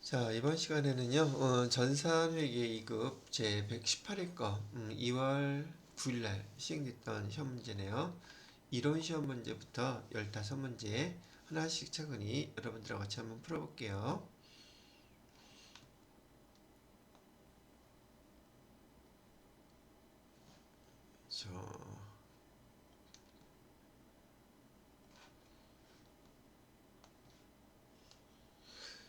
자, 이번 시간에는요, 전산회계 2급 제 118회 거, 2월 9일날 시행됐던 시험 문제네요. 이론 시험 문제부터 15문제 하나씩 차근히 여러분들과 같이 한번 풀어볼게요.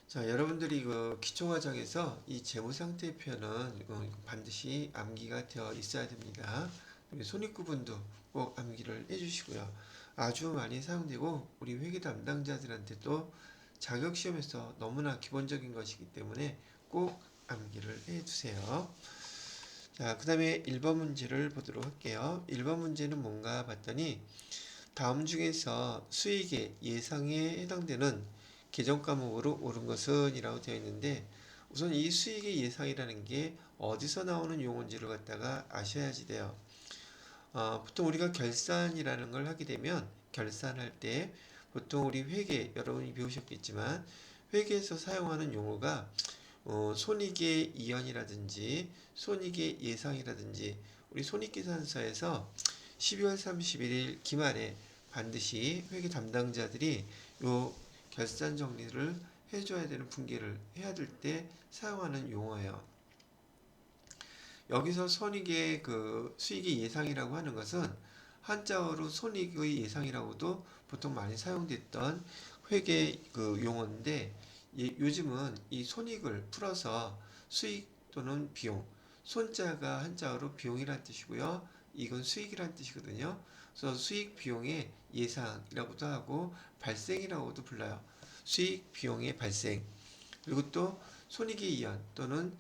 자, 여러분들이 그 기초과정에서 이 재무상태표는 반드시 암기가 되어 있어야 됩니다. 손익구분도 꼭 암기를 해주시고요. 아주 많이 사용되고 우리 회계 담당자들한테도 자격시험에서 너무나 기본적인 것이기 때문에 꼭 암기를 해두세요. 자, 그 다음에 1번 문제를 보도록 할게요. 1번 문제는 뭔가 봤더니 다음 중에서 수익의 예상에 해당되는 계정 과목으로 옳은 것은 이라고 되어 있는데, 우선 이 수익의 예상이라는 게 어디서 나오는 용어인지를 갖다가 아셔야지 돼요. 보통 우리가 결산이라는 걸 하게 되면 결산할 때 보통 우리 회계, 여러분이 배우셨겠지만 회계에서 사용하는 용어가 손익의 이연이라든지 손익의 예상이라든지, 우리 손익계산서에서 12월 31일 기말에 반드시 회계 담당자들이 요 결산 정리를 해줘야 되는 분기를 해야 될 때 사용하는 용어예요. 여기서 손익의 그 수익의 예상이라고 하는 것은 한자어로 손익의 예상이라고도 보통 많이 사용됐던 회계 그 용어인데, 요즘은 이 손익을 풀어서 수익 또는 비용, 손자가 한자어로 비용이란 뜻이고요. 이건 수익이란 뜻이거든요. 그래서 수익 비용의 예상이라고도 하고 발생이라고도 불러요. 수익 비용의 발생. 그리고 또 손익의 이연 또는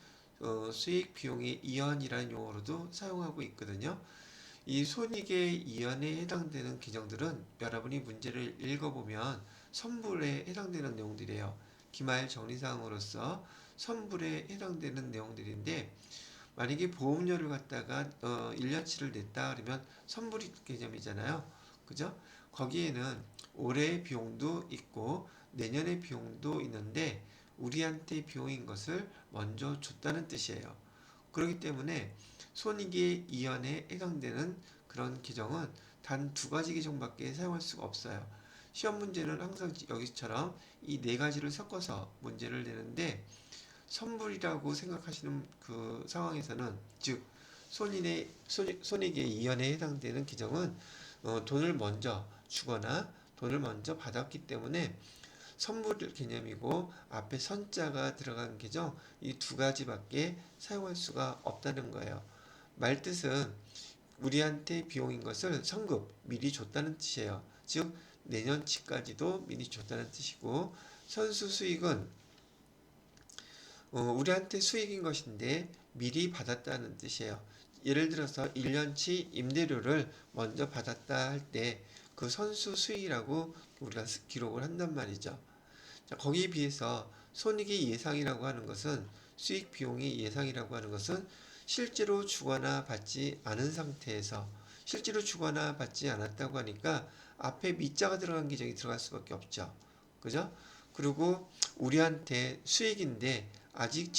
수익 비용의 이연이라는 용어로도 사용하고 있거든요. 이 손익의 이연에 해당되는 계정들은 여러분이 문제를 읽어보면 선불에 해당되는 내용들이에요. 기말 정리사항으로서 선불에 해당되는 내용들인데, 만약에 보험료를 갖다가 1년치를 냈다 그러면 선불 개념이잖아요. 그죠? 거기에는 올해의 비용도 있고 내년의 비용도 있는데 우리한테 비용인 것을 먼저 줬다는 뜻이에요. 그렇기 때문에 손익의 이연에 해당되는 그런 계정은 단 두 가지 계정밖에 사용할 수가 없어요. 시험 문제는 항상 여기처럼 이 네 가지를 섞어서 문제를 내는데, 선불이라고 생각하시는 그 상황에서는, 즉 손익의 이연에 해당되는 계정은 돈을 먼저 주거나 돈을 먼저 받았기 때문에 선불 개념이고, 앞에 선자가 들어간 계정 이 두 가지밖에 사용할 수가 없다는 거예요. 말뜻은 우리한테 비용인 것을 선급 미리 줬다는 뜻이에요. 즉 내년치까지도 미리 줬다는 뜻이고, 선수 수익은 우리한테 수익인 것인데 미리 받았다는 뜻이에요. 예를 들어서 1년치 임대료를 먼저 받았다 할 때 그 선수 수익이라고 우리가 기록을 한단 말이죠. 자, 거기에 비해서 손익의 예상이라고 하는 것은, 수익 비용의 예상이라고 하는 것은 실제로 주거나 받지 않은 상태에서, 실제로 주거나 받지 않았다고 하니까 앞에 미자가 들어간 계정이 들어갈 수밖에 없죠. 그죠? 그리고 우리한테 수익인데 아직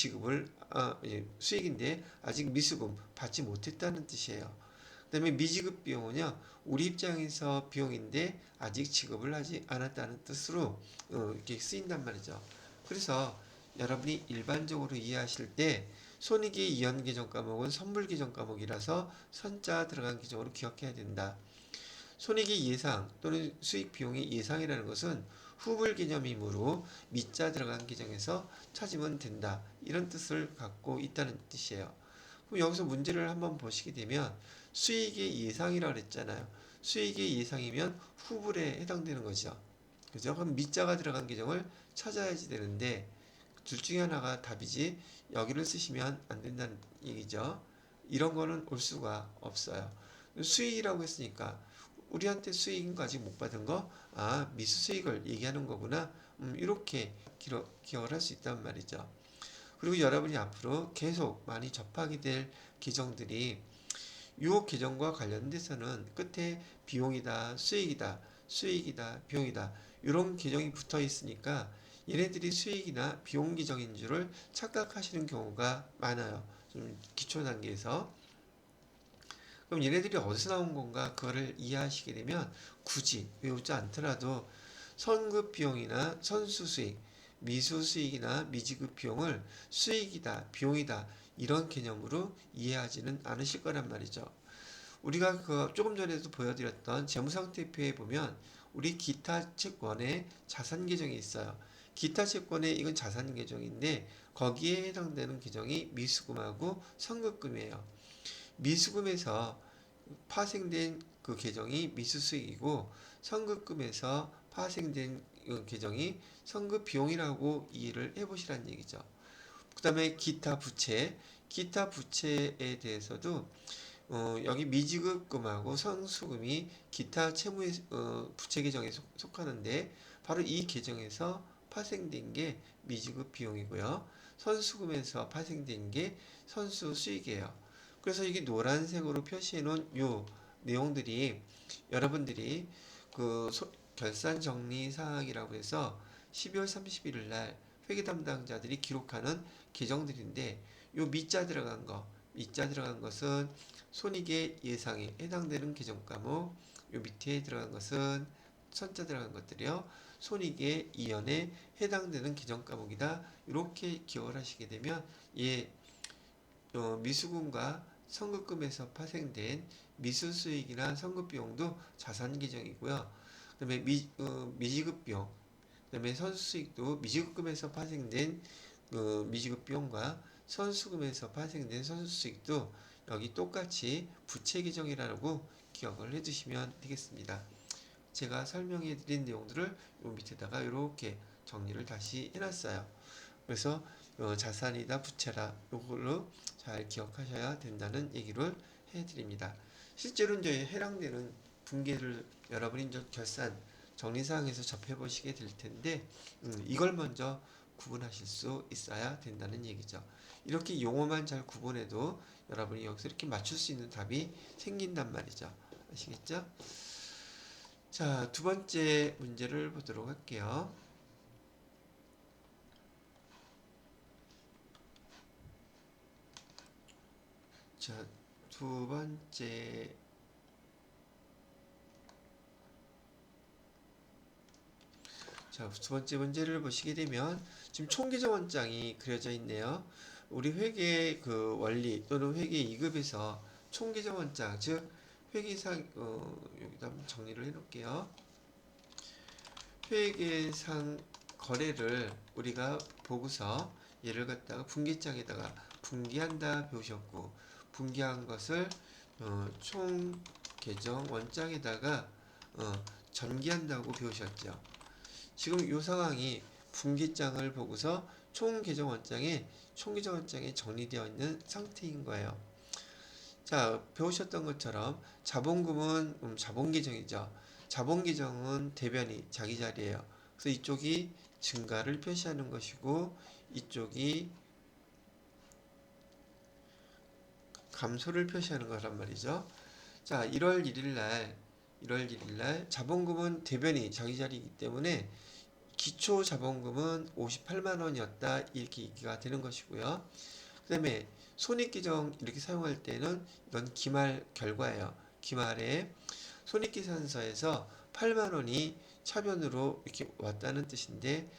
수익인데 아직 미수금 받지 못했다는 뜻이에요. 그 다음에 미지급 비용은요, 우리 입장에서 비용인데 아직 지급을 하지 않았다는 뜻으로 이렇게 쓰인단 말이죠. 그래서 여러분이 일반적으로 이해하실 때 손익의 이연 계정 과목은 선불 계정 과목이라서 선자 들어간 계정으로 기억해야 된다. 손익의 예상 또는 수익 비용의 예상이라는 것은 후불 개념이므로 미자 들어간 계정에서 찾으면 된다, 이런 뜻을 갖고 있다는 뜻이에요. 그럼 여기서 문제를 한번 보시게 되면 수익의 예상이라고 그랬잖아요. 수익의 예상이면 후불에 해당되는 거죠. 그죠? 그럼 미자가 들어간 계정을 찾아야지 되는데 둘 중에 하나가 답이지, 여기를 쓰시면 안 된다는 얘기죠. 이런 거는 올 수가 없어요. 수익이라고 했으니까 우리한테 수익인 거 아직 못 받은 거, 미수 수익을 얘기하는 거구나, 이렇게 기억을 할 수 있단 말이죠. 그리고 여러분이 앞으로 계속 많이 접하게 될 계정들이, 이 계정과 관련돼서는 끝에 비용이다, 수익이다, 수익이다, 비용이다, 이런 계정이 붙어 있으니까 얘네들이 수익이나 비용 기정인 줄을 착각하시는 경우가 많아요. 좀 기초 단계에서. 그럼 얘네들이 어디서 나온 건가 그거를 이해하시게 되면 굳이 외우지 않더라도 선급 비용이나 선수 수익, 미수 수익이나 미지급 비용을 수익이다, 비용이다 이런 개념으로 이해하지는 않으실 거란 말이죠. 우리가 그 조금 전에도 보여드렸던 재무상태표에 보면 우리 기타 채권의 자산 계정이 있어요. 기타 채권의 이건 자산 계정인데 거기에 해당되는 계정이 미수금하고 선급금이에요. 미수금에서 파생된 그 계정이 미수수익이고 선급금에서 파생된 계정이 선급비용이라고 이해를 해보시라는 얘기죠. 그 다음에 기타 부채에 대해서도 여기 미지급금하고 선수금이 기타 채무의 부채 계정에 속하는데 바로 이 계정에서 파생된 게 미지급 비용이고요. 선수금에서 파생된 게 선수 수익이에요. 그래서 이게 노란색으로 표시해 놓은 요 내용들이 여러분들이 그 결산 정리 사항이라고 해서 12월 31일 날 회계 담당자들이 기록하는 계정들인데 요 밑자 들어간 것은 손익의 예상에 해당되는 계정 과목, 요 밑에 들어간 것은 선자 들어간 것들이요. 손익의 이연에 해당되는 계정 과목이다. 이렇게 기억을 하시게 되면 미수금과 선급금에서 파생된 미수수익이나 선급비용도 자산 계정이고요. 그 다음에 미지급비용, 그 다음에 선수수익도 미지급금에서 파생된 미지급비용과 선수금에서 파생된 선수수익도 여기 똑같이 부채 계정이라고 기억을 해주시면 되겠습니다. 제가 설명해 드린 내용들을 요 밑에다가 이렇게 정리를 다시 해놨어요. 그래서 자산이다 부채라 요걸로 잘 기억하셔야 된다는 얘기를 해드립니다. 실제로 이제 해당되는 분계를 여러분이 이제 결산 정리사항에서 접해보시게 될 텐데 이걸 먼저 구분하실 수 있어야 된다는 얘기죠. 이렇게 용어만 잘 구분해도 여러분이 여기서 이렇게 맞출 수 있는 답이 생긴단 말이죠. 아시겠죠? 자, 두 번째 문제를 보도록 할게요. 자, 두 번째 문제를 보시게 되면 지금 총계정 원장이 그려져 있네요. 우리 회계 그 원리 또는 회계 2급에서 총계정 원장 즉 회계상 여기다 한번 정리를 해 놓을게요. 회계상 거래를 우리가 보고서 얘를 갖다가 분기장에다가 분기한다 배우셨고 분기한 것을 총 계정 원장에다가 전기한다고 배우셨죠. 지금 이 상황이 분기장을 보고서 총 계정 원장에 정리되어 있는 상태인 거예요. 자, 배우셨던 것처럼 자본금은 자본 계정이죠. 자본 계정은 대변이 자기 자리예요. 그래서 이쪽이 증가를 표시하는 것이고 이쪽이 감소를 표시하는 거란 말이죠. 자, 1월 1일 날 자본금은 대변이 자기 자리이기 때문에 기초 자본금은 58만 원이었다 이렇게 얘기가 되는 것이고요. 그 다음에 손익계정 이렇게 사용할 때는 이건 기말 결과예요. 기말에 손익계산서에서 8만 원이 차변으로 이렇게 왔다는 뜻인데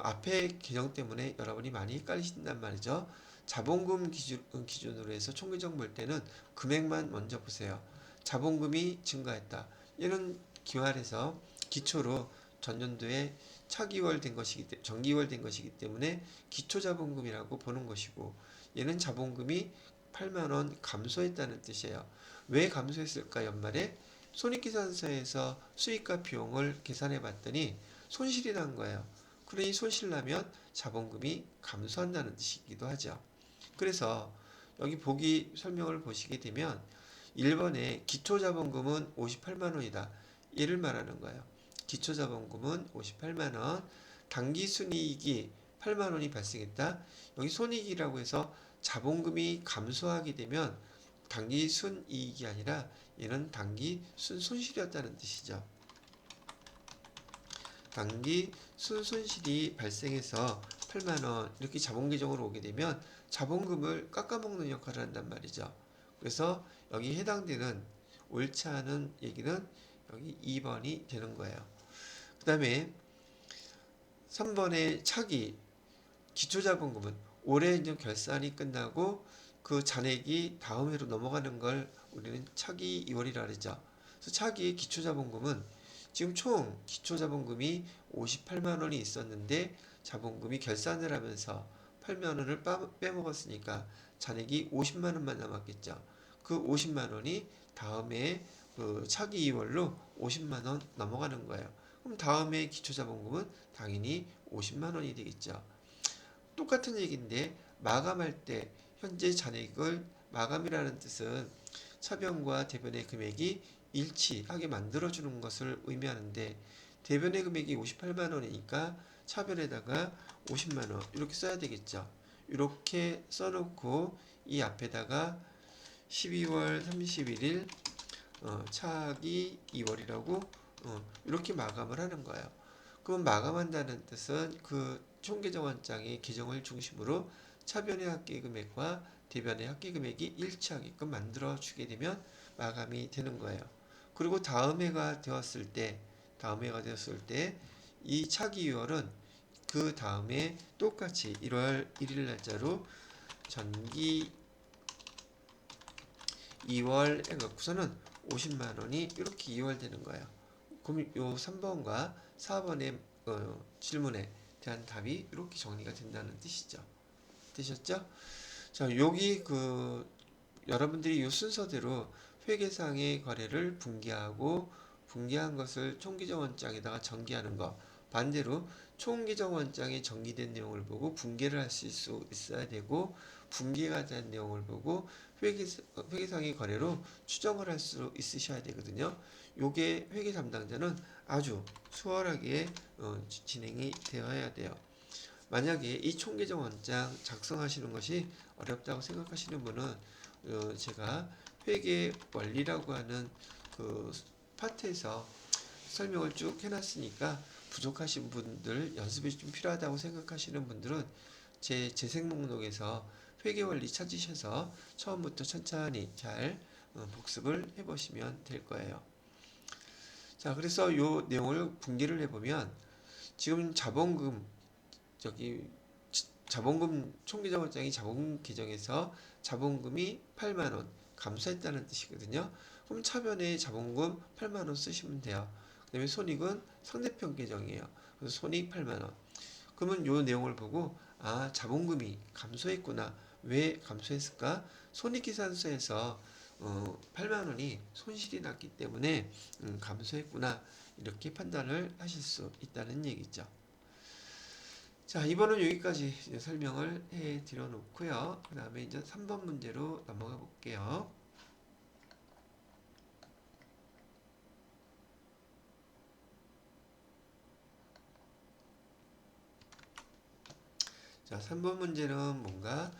앞에 계정 때문에 여러분이 많이 헷갈리신단 말이죠. 자본금 기준으로 해서 총계정 볼 때는 금액만 먼저 보세요. 자본금이 증가했다. 얘는 기말에서 기초로 전년도에 정기월된 것이기 때문에 기초자본금이라고 보는 것이고 얘는 자본금이 8만원 감소했다는 뜻이에요. 왜 감소했을까 연말에? 손익계산서에서 수익과 비용을 계산해 봤더니 손실이 난 거예요. 그러니 손실 나면 자본금이 감소한다는 뜻이기도 하죠. 그래서 여기 보기 설명을 보시게 되면 1번에 기초자본금은 58만원이다. 얘를 말하는 거예요. 기초자본금은 58만원, 당기순이익이 8만원이 발생했다. 여기 손익이라고 해서 자본금이 감소하게 되면 당기순이익이 아니라 얘는 당기순 손실이었다는 뜻이죠. 단기 순손실이 발생해서 8만 원 이렇게 자본 계정으로 오게 되면 자본금을 깎아먹는 역할을 한단 말이죠. 그래서 여기 해당되는 옳지 않은 얘기는 여기 2번이 되는 거예요. 그 다음에 3번의 차기 기초자본금은 올해 이제 결산이 끝나고 그 잔액이 다음 해로 넘어가는 걸 우리는 차기 2월이라 그러죠. 그래서 차기 기초자본금은 지금 총 기초자본금이 58만 원이 있었는데 자본금이 결산을 하면서 8만 원을 빼먹었으니까 잔액이 50만 원만 남았겠죠. 그 50만 원이 다음에 그 차기 2월로 50만 원 넘어가는 거예요. 그럼 다음에 기초자본금은 당연히 50만 원이 되겠죠. 똑같은 얘기인데 마감할 때 현재 잔액을 마감이라는 뜻은 차변과 대변의 금액이 일치하게 만들어주는 것을 의미하는데 대변의 금액이 58만 원이니까 차변에다가 50만 원 이렇게 써야 되겠죠. 이렇게 써놓고 이 앞에다가 12월 31일 차기 2월이라고 이렇게 마감을 하는 거예요. 그럼 마감한다는 뜻은 그 총계정원장의 계정을 중심으로 차변의 합계금액과 대변의 합계금액이 일치하게끔 만들어 주게 되면 마감이 되는 거예요. 그리고 다음 해가 되었을 때 이 차기 2월은 그 다음에 똑같이 1월 1일 날짜로 전기 2월 해갖고서는 50만 원이 이렇게 2월 되는 거예요. 그럼 요 3번과 4번의 질문에 대한 답이 이렇게 정리가 된다는 뜻이죠. 되셨죠? 자, 여기 여러분들이 이 순서대로 회계상의 거래를 분기한 것을 총계정원장에다가 전기하는 거. 반대로 총계정원장에 전기된 내용을 보고 분계를 하실 수 있어야 되고 분계가 된 내용을 보고 회계상의 거래로 추정을 할 수 있으셔야 되거든요. 요게 회계 담당자는 아주 수월하게 진행이 되어야 돼요. 만약에 이 총계정원장 작성하시는 것이 어렵다고 생각하시는 분은 제가 회계 원리라고 하는 그 파트에서 설명을 쭉 해놨으니까 부족하신 분들, 연습이 좀 필요하다고 생각하시는 분들은 제 재생 목록에서 회계 원리 찾으셔서 처음부터 천천히 잘 복습을 해보시면 될 거예요. 자, 그래서 이 내용을 분기를 해보면 지금 자본금 총계정원장이 자본금 계정에서 자본금이 8만 원 감소했다는 뜻이거든요. 그럼 차변에 자본금 8만 원 쓰시면 돼요. 그다음에 손익은 상대편 계정이에요. 그래서 손익 8만 원. 그러면 이 내용을 보고 자본금이 감소했구나. 왜 감소했을까? 손익계산서에서 8만 원이 손실이 났기 때문에 감소했구나. 이렇게 판단을 하실 수 있다는 얘기죠. 자, 이번은 여기까지 설명을 해 드려 놓고요. 그 다음에 이제 3번 문제로 넘어가 볼게요. 자, 3번 문제는 뭔가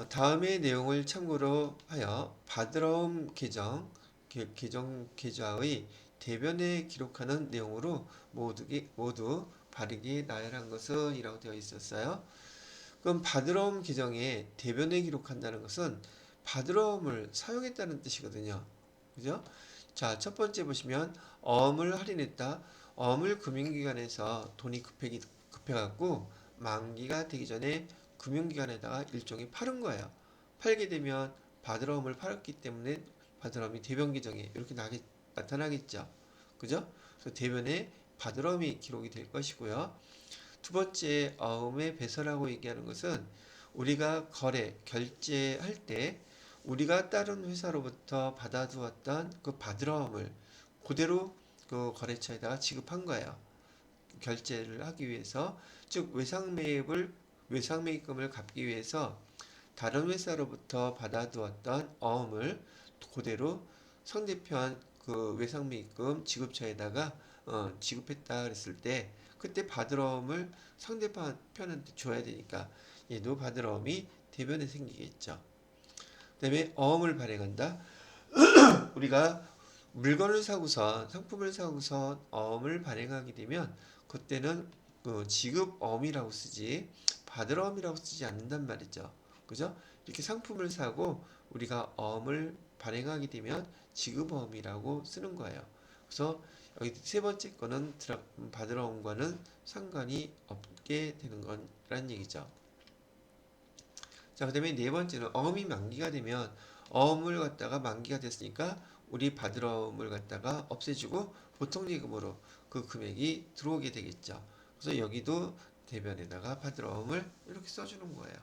다음의 내용을 참고로 하여 바드러움 계정 계좌의 대변에 기록하는 내용으로 모두 바르게 나열한 것은 이라고 되어 있었어요. 그럼 바드러움 계정에 대변에 기록한다는 것은 바드러움을 사용했다는 뜻이거든요. 그죠? 자, 첫 번째 보시면 어음을 할인했다. 어음을 금융기관에서 돈이 급해갖고 만기가 되기 전에 금융기관에다가 일종의 팔은 거예요. 팔게 되면 바드러움을 팔았기 때문에 바드러움이 대변 계정에 이렇게 나타나겠죠. 그죠? 그래서 대변에 바드러움이 기록이 될 것이고요. 두 번째 어음의 배설라고 얘기하는 것은 우리가 결제할 때 우리가 다른 회사로부터 받아두었던 그 바드러움을 그대로 그 거래처에다가 지급한 거예요. 결제를 하기 위해서, 즉 외상매입금을 갚기 위해서 다른 회사로부터 받아두었던 어음을 그대로 상대편 그 외상매입금 지급처에다가 지급했다 그랬을 때 그때 바드러움을 상대편한테 줘야 되니까 얘도 바드러움이 대변에 생기겠죠. 그 다음에 어음을 발행한다. 우리가 물건을 사고선 상품을 사고선 어음을 발행하게 되면 그때는 지급어음이라고 쓰지 받을 어음이라고 쓰지 않는단 말이죠. 그죠? 이렇게 상품을 사고 우리가 어음을 발행하게 되면 지급어음이라고 쓰는 거예요. 그래서 여기 세 번째 거는 받을 어음과는 상관이 없게 되는 거란 얘기죠. 자, 그 다음에 네 번째는 어음이 만기가 되면 어음을 갖다가 만기가 됐으니까 우리 받을 어음을 갖다가 없애주고 보통예금으로 그 금액이 들어오게 되겠죠. 그래서 여기도 대변에다가 받을 어음을 이렇게 써주는 거예요.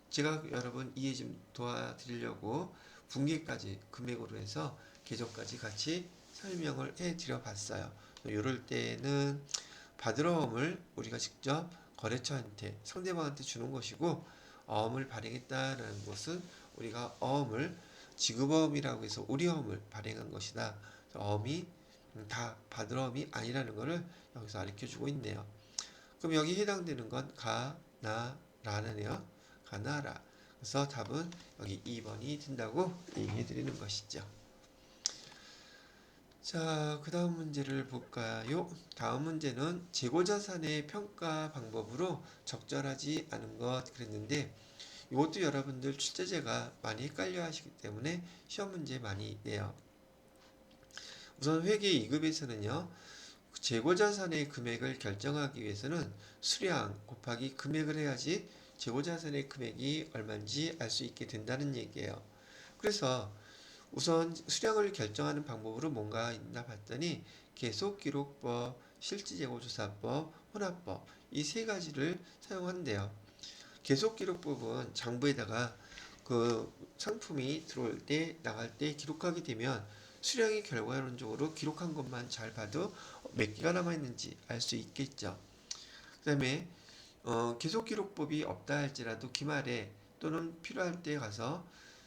제가 여러분 이해 좀 도와드리려고 분기까지 금액으로 해서 계정까지 같이 설명을 해 드려 봤어요. 이럴 때는 받을 어음을 우리가 직접 거래처한테 상대방한테 주는 것이고 어음을 발행했다라는 것은 우리가 어음을 지급어음이라고 해서 우리 어음을 발행한 것이다. 어음이 다 받을 어음이 아니라는 것을 여기서 가르쳐 주고 있네요. 그럼 여기 해당되는 건 가, 나, 라네요. 가나라. 그래서 답은 여기 2번이 된다고 얘기해 드리는 것이죠. 자, 그 다음 문제를 볼까요? 다음 문제는 재고자산의 평가 방법으로 적절하지 않은 것 그랬는데 이것도 여러분들 출제자가 많이 헷갈려 하시기 때문에 시험 문제 많이 내요. 우선 회계 2급에서는요. 재고자산의 금액을 결정하기 위해서는 수량 곱하기 금액을 해야지 재고자산의 금액이 얼마인지 알 수 있게 된다는 얘기예요. 그래서 우선 수량을 결정하는 방법으로 뭔가 있나 봤더니 계속기록법, 실질재고조사법, 혼합법 이 세 가지를 사용한대요. 계속기록법은 장부에다가 그 상품이 들어올 때 나갈 때 기록하게 되면 수량이 결과론적으로 기록한 것만 잘 봐도 몇 개가 남아있는지 알 수 있겠죠. 그 다음에 계속기록법이 없다 할지라도 기말에 또는 필요할 때 가서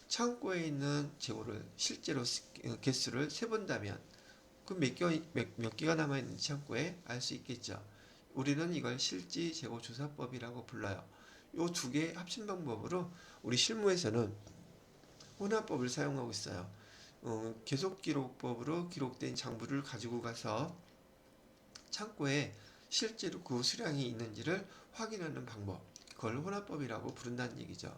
창고에 있는 재고를 실제로 개수를 세본다면 그 몇 개가 남아있는지 창고에 알 수 있겠죠. 우리는 이걸 실지 재고 조사법이라고 불러요. 이 두 개 합친 방법으로 우리 실무에서는 혼합법을 사용하고 있어요. 계속 기록법으로 기록된 장부를 가지고 가서 창고에 실제로 그 수량이 있는지를 확인하는 방법. 그걸 혼합법이라고 부른다는 얘기죠.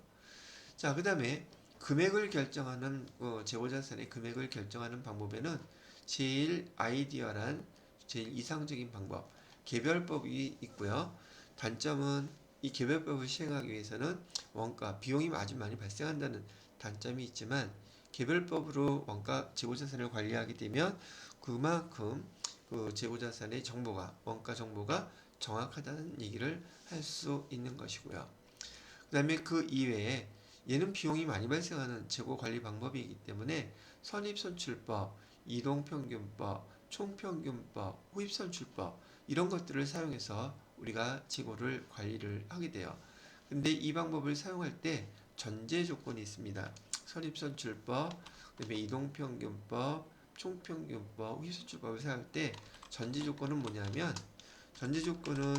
자, 그 다음에 금액을 결정하는 재고자산의 금액을 결정하는 방법에는 제일 아이디어란 제일 이상적인 방법 개별법이 있고요. 단점은 이 개별법을 시행하기 위해서는 원가 비용이 아주 많이 발생한다는 단점이 있지만 개별법으로 원가 재고자산을 관리하게 되면 그만큼 그 재고자산의 정보가 원가 정보가 정확하다는 얘기를 할 수 있는 것이고요. 그 다음에 그 이외에 얘는 비용이 많이 발생하는 재고 관리 방법이기 때문에 선입선출법, 이동평균법, 총평균법, 후입선출법 이런 것들을 사용해서 우리가 재고를 관리를 하게 돼요. 근데 이 방법을 사용할 때 전제 조건이 있습니다. 선입선출법, 그다음에 이동평균법, 총평균법, 후입선출법을 사용할 때 전제 조건은 뭐냐면 전제 조건은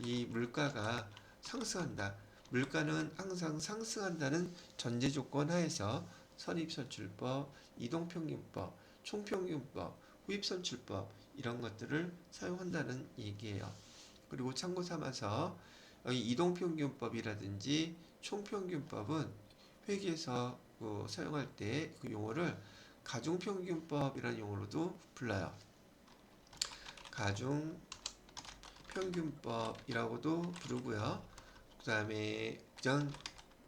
이 물가가 상승한다. 물가는 항상 상승한다는 전제 조건 하에서 선입선출법, 이동평균법, 총평균법, 후입선출법 이런 것들을 사용한다는 얘기예요. 그리고 참고 삼아서 여기 이동평균법이라든지 총평균법은 회계에서 사용할 때 그 용어를 가중평균법이라는 용어로도 불러요. 가중평균법이라고도 부르고요. 그 다음에 그냥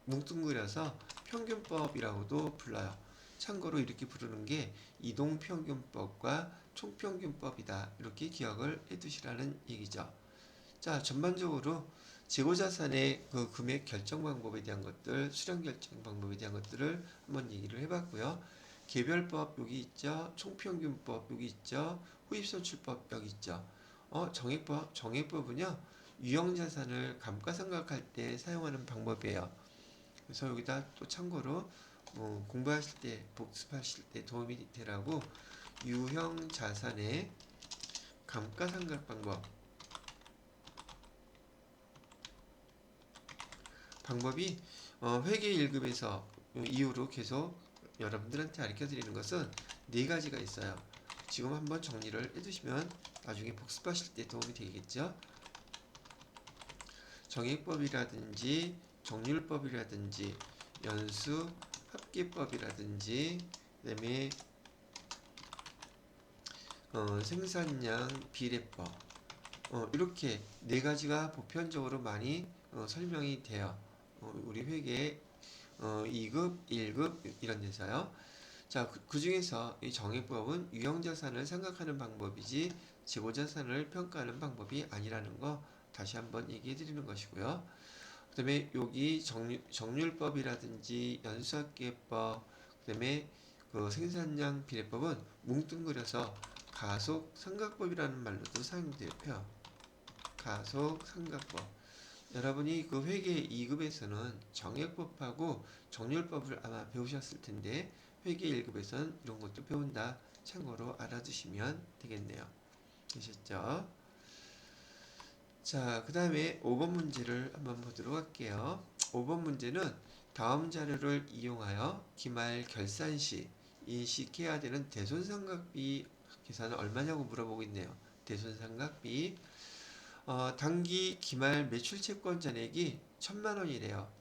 뭉뚱그려서 평균법이라고도 불러요. 참고로 이렇게 부르는 게 이동평균법과 총평균법이다. 이렇게 기억을 해두시라는 얘기죠. 자, 전반적으로 재고자산의 그 금액 결정 방법에 대한 것들, 수량 결정 방법에 대한 것들을 한번 얘기를 해봤고요. 개별법 여기 있죠. 총평균법 여기 있죠. 후입선출법 여기 있죠. 정액법은요. 유형자산을 감가상각할 때 사용하는 방법이에요. 그래서 여기다 또 참고로 공부하실 때 복습하실 때 도움이 되라고 유형자산의 감가상각 방법이 회계 1급에서 이후로 계속 여러분들한테 가르쳐 드리는 것은 네 가지가 있어요. 지금 한번 정리를 해두시면 나중에 복습하실 때 도움이 되겠죠. 정액법이라든지 정률법이라든지 연수 합계법이라든지 그다음에 생산량 비례법 이렇게 네 가지가 보편적으로 많이 설명이 돼요. 우리 회계 2급, 1급 이런 데서요. 자, 그 중에서 이 정액법은 유형자산을 생각하는 방법이지 재고자산을 평가하는 방법이 아니라는 거 다시 한번 얘기해 드리는 것이고요. 그 다음에 여기 정률법이라든지 연수합계법, 그 다음에 그 생산량 비례법은 뭉뚱그려서 가속상각법이라는 말로도 사용돼요. 가속상각법. 여러분이 그 회계 2급에서는 정액법하고 정률법을 아마 배우셨을 텐데 회계 1급에서는 이런 것도 배운다. 참고로 알아두시면 되겠네요. 되셨죠? 자, 그 다음에 5번 문제를 한번 보도록 할게요. 5번 문제는 다음 자료를 이용하여 기말 결산 시 인식해야 되는 대손상각비 계산은 얼마냐고 물어보고 있네요. 대손상각비. 단기 기말 매출채권 잔액이 1,000만 원이래요.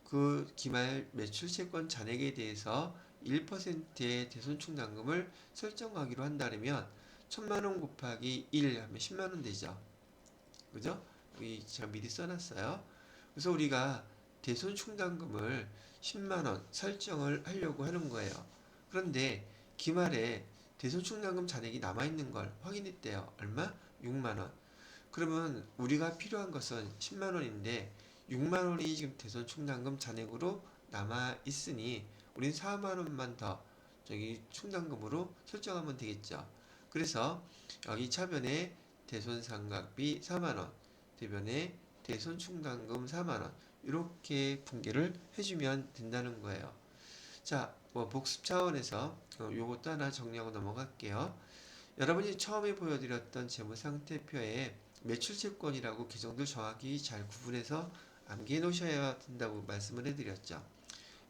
그 기말 매출채권 잔액에 대해서 1%의 대손충당금을 설정하기로 한다면 1,000만 원 곱하기 1 하면 10만 원 되죠. 그죠? 여기 제가 미리 써놨어요. 그래서 우리가 대손충당금을 10만원 설정을 하려고 하는 거예요. 그런데 기말에 대손충당금 잔액이 남아있는 걸 확인했대요. 얼마? 6만원. 그러면 우리가 필요한 것은 10만원인데 6만원이 지금 대손충당금 잔액으로 남아있으니 우린 4만원만 더 저기 충당금으로 설정하면 되겠죠. 그래서 여기 차변에 대손상각비 4만원, 대변에 대손충당금 4만원 이렇게 분계를 해주면 된다는 거예요. 자, 뭐 복습 차원에서 요것도 하나 정리하고 넘어갈게요. 여러분이 처음에 보여드렸던 재무상태표에 매출채권이라고 계정들 정확히 잘 구분해서 암기해 놓으셔야 된다고 말씀을 해드렸죠.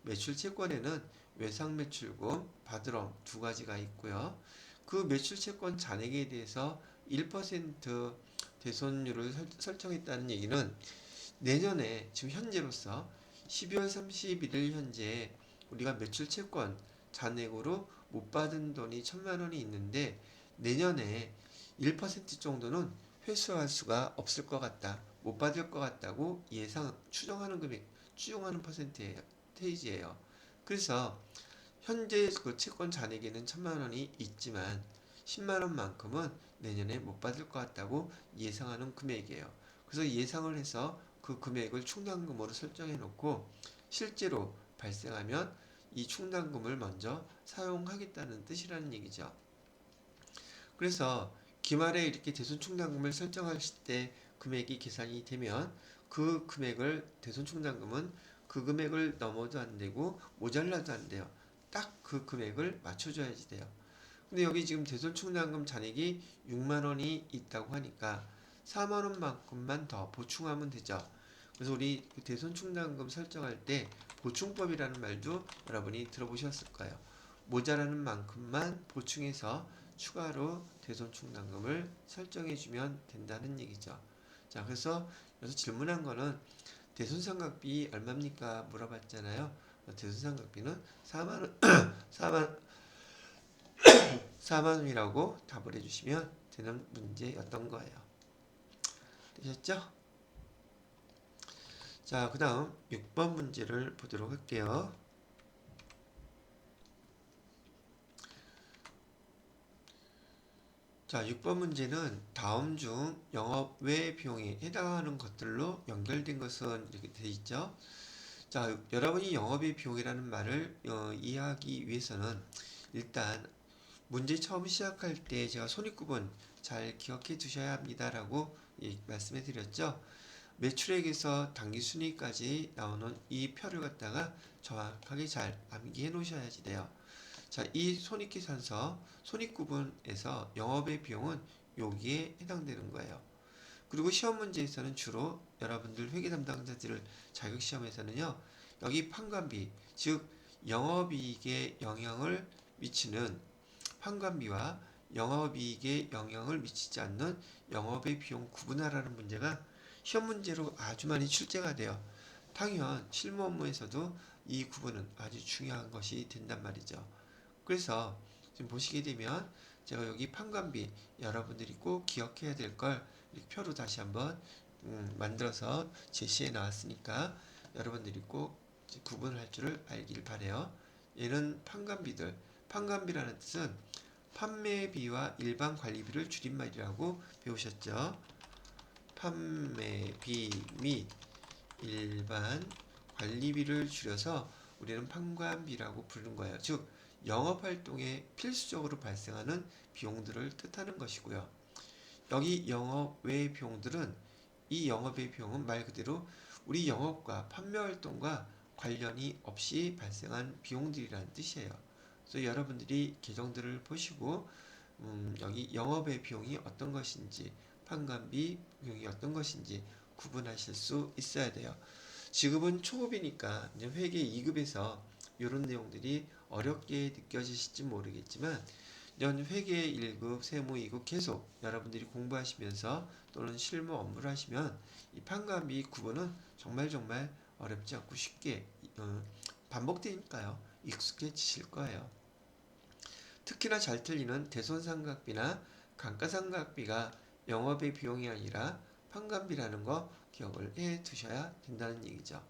매출채권에는 외상매출금, 바드럼 두 가지가 있고요. 그 매출채권 잔액에 대해서 1% 대손율을 설정했다는 얘기는 내년에 지금 현재로서 12월 31일 현재 우리가 매출채권 잔액으로 못 받은 돈이 1,000만 원이 있는데 내년에 1% 정도는 회수할 수가 없을 것 같다. 못 받을 것 같다고 추정하는 금액, 추정하는 퍼센테이지예요. 그래서 현재 그 채권 잔액에는 1,000만 원이 있지만 10만 원만큼은 내년에 못 받을 것 같다고 예상하는 금액이에요. 그래서 예상을 해서 그 금액을 충당금으로 설정해 놓고 실제로 발생하면 이 충당금을 먼저 사용하겠다는 뜻이라는 얘기죠. 그래서 기말에 이렇게 대손충당금을 설정하실 때 금액이 계산이 되면 그 금액을 대손충당금은 그 금액을 넘어도 안 되고 모자라도 안 돼요. 딱 그 금액을 맞춰줘야지 돼요. 근데 여기 지금 대손충당금 잔액이 6만 원이 있다고 하니까 4만 원만큼만 더 보충하면 되죠. 그래서 우리 대손충당금 설정할 때 보충법이라는 말도 여러분이 들어보셨을 거예요. 모자라는 만큼만 보충해서 추가로 대손충당금을 설정해주면 된다는 얘기죠. 자, 그래서 여기서 질문한 거는 대손상각비 얼마입니까? 물어봤잖아요. 대손상각비는 4만원, 4만원이라고 답을 해주시면 되는 문제였던 거예요. 되셨죠? 자, 그 다음 6번 문제를 보도록 할게요. 자, 6번 문제는 다음 중 영업 외 비용에 해당하는 것들로 연결된 것은 이렇게 되어 있죠. 자, 여러분이 영업의 비용이라는 말을 이해하기 위해서는 일단 문제 처음 시작할 때 제가 손익구분 잘 기억해 두셔야 합니다라고 말씀해 드렸죠. 매출액에서 당기순이익까지 나오는 이 표를 갖다가 정확하게 잘 암기해 놓으셔야지 돼요. 자, 이 손익계산서 손익구분에서 영업의 비용은 여기에 해당되는 거예요. 그리고 시험 문제에서는 주로 여러분들 회계 담당자들을 자격시험에서는요. 여기 판관비, 즉 영업이익에 영향을 미치는 판관비와 영업이익에 영향을 미치지 않는 영업의 비용 구분하라는 문제가 시험 문제로 아주 많이 출제가 돼요. 당연 실무 업무에서도 이 구분은 아주 중요한 것이 된단 말이죠. 그래서 지금 보시게 되면 제가 여기 판관비 여러분들이 꼭 기억해야 될 걸 이렇게 표로 다시 한번 만들어서 제시해 나왔으니까 여러분들이 꼭 구분할 줄을 알길 바래요. 얘는 판관비라는 뜻은 판매비와 일반 관리비를 줄임말이라고 배우셨죠. 판매비 및 일반 관리비를 줄여서 우리는 판관비라고 부르는 거예요. 즉 영업활동에 필수적으로 발생하는 비용들을 뜻하는 것이고요. 여기 영업 외의 비용들은 이 영업의 비용은 말 그대로 우리 영업과 판매활동과 관련이 없이 발생한 비용들이라는 뜻이에요. 그래서 여러분들이 계정들을 보시고 여기 영업의 비용이 어떤 것인지 판관비 비용이 어떤 것인지 구분하실 수 있어야 돼요. 지금은 초급이니까 이제 회계 2급에서 이런 내용들이 어렵게 느껴지실지 모르겠지만 연 회계 1급, 세무 2급 계속 여러분들이 공부하시면서 또는 실무 업무를 하시면 이 판관비 구분은 정말 어렵지 않고 쉽게 반복되니까요. 익숙해지실 거예요. 특히나 잘 틀리는 대손상각비나 감가상각비가 영업의 비용이 아니라 판관비라는 거 기억을 해 두셔야 된다는 얘기죠.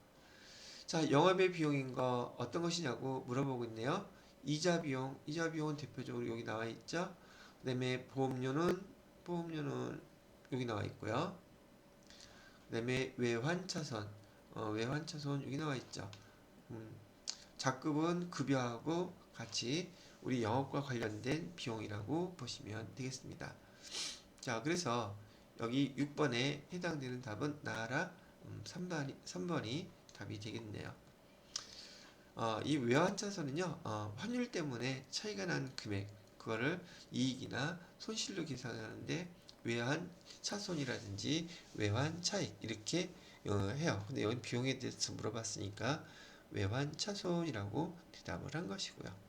자, 영업의 비용인 거 어떤 것이냐고 물어보고 있네요. 이자 비용은 대표적으로 여기 나와 있죠. 그다음에 보험료는 여기 나와 있고요. 그다음에 외환차손 여기 나와 있죠. 작급은 급여하고 같이 우리 영업과 관련된 비용이라고 보시면 되겠습니다. 자, 그래서 여기 6번에 해당되는 답은 나라 3번이 답이 되겠네요. 이 외환차손은요, 환율 때문에 차이가 난 금액, 그거를 이익이나 손실로 계산하는데 외환차손이라든지 외환차익 이렇게 해요. 근데 여기 비용에 대해서 물어봤으니까 외환차손이라고 대답을 한 것이고요.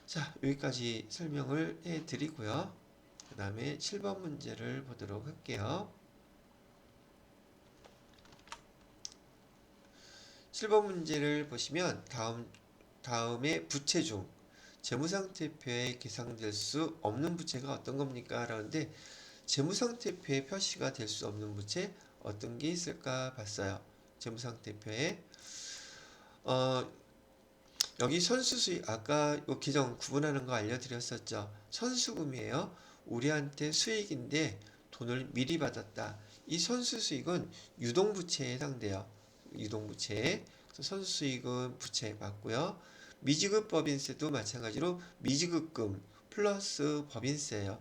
자, 여기까지 설명을 해드리고요. 그 다음에 7번 문제를 보도록 할게요. 7번 문제를 보시면 다음에 부채 중 재무상태표에 계상될 수 없는 부채가 어떤 겁니까? 라는데 재무상태표에 표시가 될 수 없는 부채 어떤 게 있을까 봤어요. 재무상태표에 여기 선수수익 아까 이 계정 구분하는 거 알려드렸었죠. 선수금이에요. 우리한테 수익인데 돈을 미리 받았다. 이 선수수익은 유동부채에 해당돼요. 유동부채. 선수수익은 부채 맞고요. 미지급 법인세도 마찬가지로 미지급금 플러스 법인세예요.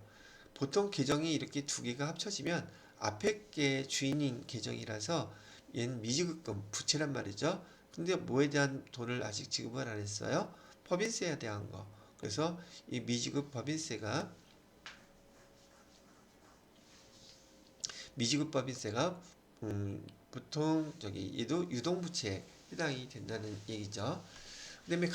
보통 계정이 이렇게 두 개가 합쳐지면 앞에 게 주인인 계정이라서 얘는 미지급금 부채란 말이죠. 근데 뭐에 대한 돈을 아직 지급을 안 했어요? 법인세에 대한 거. 그래서 이 미지급 법인세가 보통 얘도 유동부채에 해당이 된다는 얘기죠. 그다음에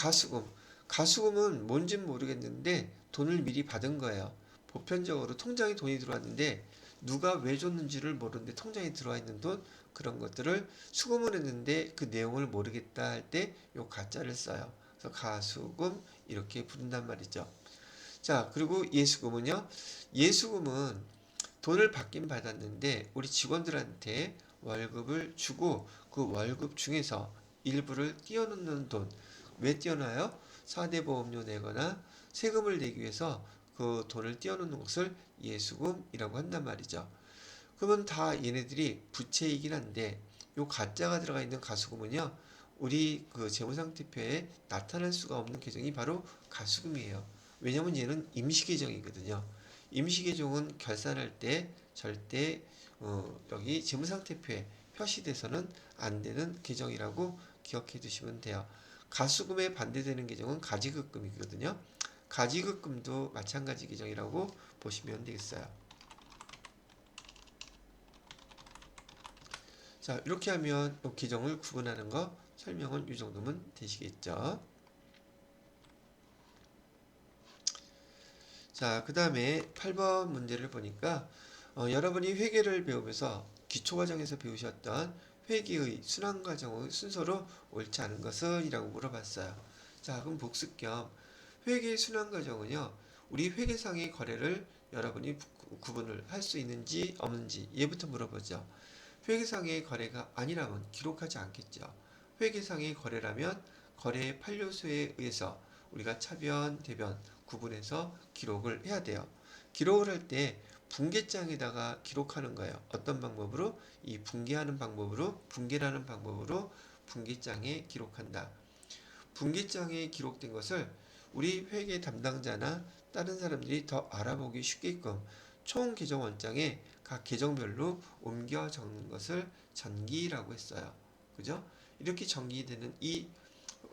가수금은 뭔진 모르겠는데 돈을 미리 받은 거예요. 보편적으로 통장에 돈이 들어왔는데 누가 왜 줬는지를 모르는데 통장에 들어와 있는 돈 그런 것들을 수금을 했는데 그 내용을 모르겠다 할 때 요 가짜를 써요. 그래서 가수금 이렇게 부른단 말이죠. 자, 그리고 예수금은요. 예수금은 돈을 받긴 받았는데 우리 직원들한테 월급을 주고 그 월급 중에서 일부를 띄워놓는 돈. 왜 띄워놔요? 4대 보험료 내거나 세금을 내기 위해서 그 돈을 띄워놓는 것을 예수금이라고 한단 말이죠. 그러면 다 얘네들이 부채이긴 한데 요 가짜가 들어가 있는 가수금은요. 우리 그 재무상태표에 나타날 수가 없는 계정이 바로 가수금이에요. 왜냐면 얘는 임시계정이거든요. 임시계정은 결산할 때 절대 여기 재무상태표에 표시돼서는 안 되는 계정이라고 기억해 두시면 돼요. 가수금에 반대되는 계정은 가지급금이거든요. 가지급금도 마찬가지 계정이라고 보시면 되겠어요. 자, 이렇게 하면 이 계정을 구분하는 거 설명은 이 정도면 되시겠죠. 자, 그 다음에 8번 문제를 보니까 여러분이 회계를 배우면서 기초과정에서 배우셨던 회계의 순환과정의 순서로 옳지 않은 것은? 이라고 물어봤어요. 자, 그럼 복습 겸 회계 순환과정은요, 우리 회계상의 거래를 여러분이 구분을 할 수 있는지 없는지 얘부터 물어보죠. 회계상의 거래가 아니라면 기록하지 않겠죠. 회계상의 거래라면 거래의 판료수에 의해서 우리가 차변, 대변 구분해서 기록을 해야 돼요. 기록을 할 때 분계장에다가 기록하는 거예요. 어떤 방법으로? 이 분계라는 방법으로 분계장에 기록한다. 분기장에 기록된 것을 우리 회계 담당자나 다른 사람들이 더 알아보기 쉽게끔 총 계정 원장에 각 계정별로 옮겨 적는 것을 전기라고 했어요. 그죠? 이렇게 전기되는 이